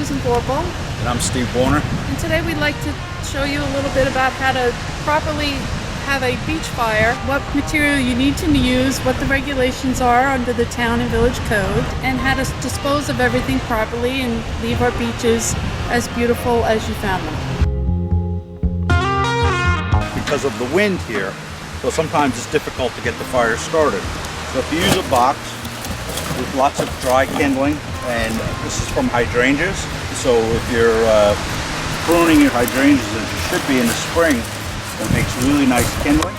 Susan Gorbel. And I'm Steve Warner. And today we'd like to show you a little bit about how to properly have a beach fire, what material you need to use, what the regulations are under the town and village code, and how to dispose of everything properly and leave our beaches as beautiful as you found them. Because of the wind here, so sometimes it's difficult to get the fire started. So if you use a box with lots of dry kindling, and this is from hydrangeas, so if you're pruning your hydrangeas as you should be in the spring, it makes really nice kindling.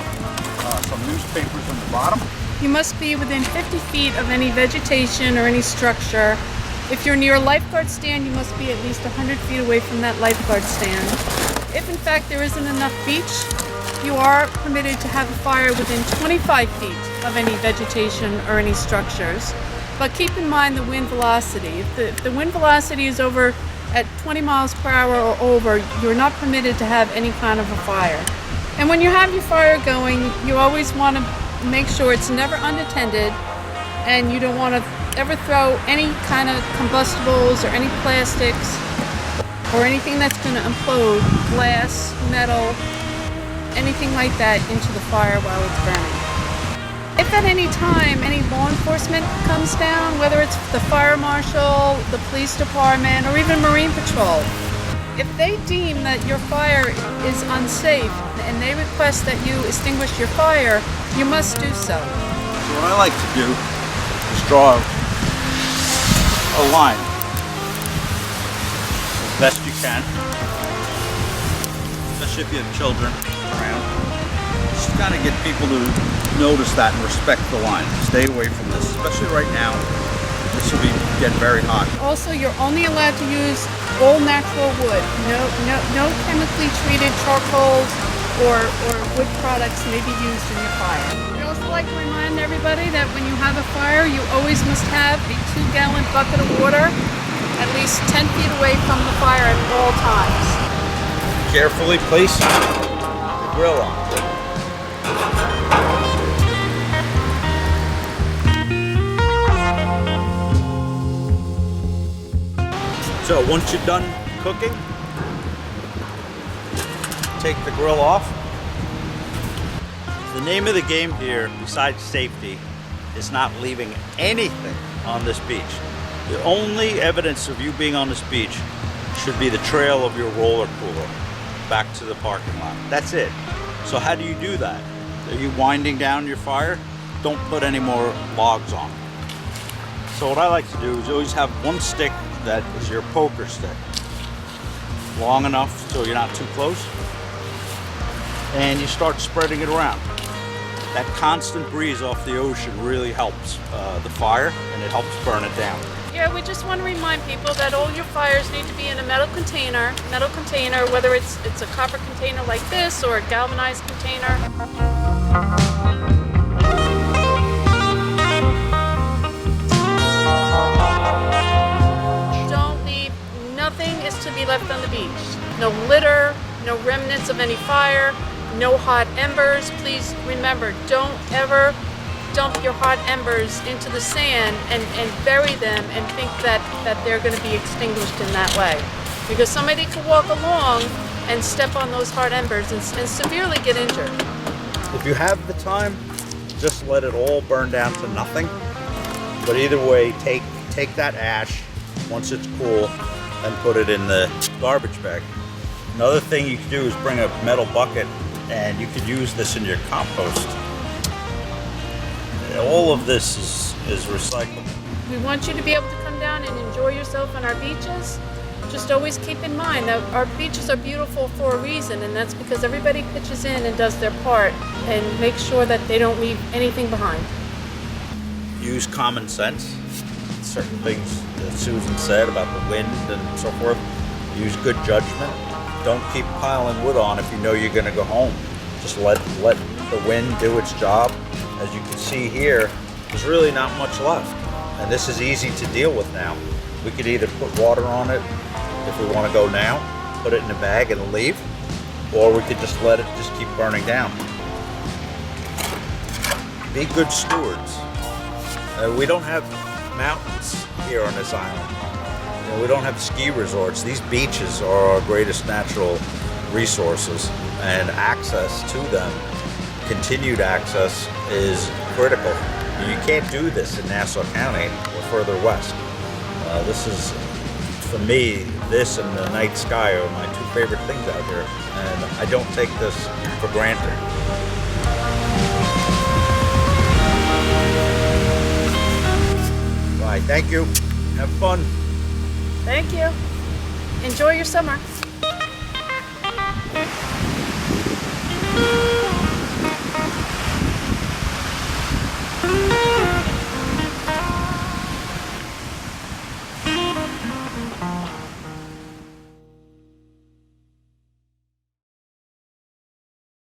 Some newspapers on the bottom. You must be within 50 feet of any vegetation or any structure. If you're near a lifeguard stand, you must be at least 100 feet away from that lifeguard stand. If in fact there isn't enough beach, you are permitted to have a fire within 25 feet of any vegetation or any structures. But keep in mind the wind velocity. If the wind velocity is over at 20 miles per hour or over, you're not permitted to have any kind of a fire. And when you have your fire going, you always want to make sure it's never unattended, and you don't want to ever throw any kind of combustibles or any plastics or anything that's going to implode, glass, metal, anything like that into the fire while it's burning. If at any time any law enforcement comes down, whether it's the fire marshal, the police department, or even Marine Patrol, if they deem that your fire is unsafe and they request that you extinguish your fire, you must do so. So what I like to do is draw a line as best you can, especially if you have children around. Just kind of get people to notice that and respect the line. Stay away from this, especially right now. This will be getting very hot. Also, you're only allowed to use all natural wood. No chemically treated charcoals or wood products may be used in your fire. I also like to remind everybody that when you have a fire, you always must have a 2-gallon bucket of water at least 10 feet away from the fire at all times. Carefully place the grill on. So once you're done cooking, take the grill off. The name of the game here, besides safety, is not leaving anything on this beach. The only evidence of you being on this beach should be the trail of your roller cooler back to the parking lot. That's it. So how do you do that? Are you winding down your fire? Don't put any more logs on. So what I like to do is always have one stick that is your poker stick, long enough so you're not too close, and you start spreading it around. That constant breeze off the ocean really helps the fire, and it helps burn it down. Yeah, we just want to remind people that all your fires need to be in a metal container, whether it's a copper container like this or a galvanized container. Nothing is to be left on the beach. No litter, no remnants of any fire, no hot embers. Please remember, don't ever dump your hot embers into the sand and bury them and think that they're going to be extinguished in that way. Because somebody could walk along and step on those hot embers and severely get injured. If you have the time, just let it all burn down to nothing. But either way, take that ash once it's cool and put it in the garbage bag. Another thing you can do is bring a metal bucket, and you could use this in your compost. All of this is recyclable. We want you to be able to come down and enjoy yourself on our beaches. Just always keep in mind that our beaches are beautiful for a reason, and that's because everybody pitches in and does their part and makes sure that they don't leave anything behind. Use common sense. Certain things that Susan said about the wind and so forth. Use good judgment. Don't keep piling wood on if you know you're going to go home. Just let the wind do its job. As you can see here, there's really not much left. And this is easy to deal with now. We could either put water on it if we want to go now, put it in a bag and leave, or we could just let it just keep burning down. Be good stewards. We don't have mountains here on this island. Well, we don't have ski resorts. These beaches are our greatest natural resources, and access to them, continued access, is critical. You can't do this in Nassau County or further west. This is, for me, this and the night sky are my two favorite things out here, and I don't take this for granted. Bye. Thank you. Have fun. Thank you. Enjoy your summer.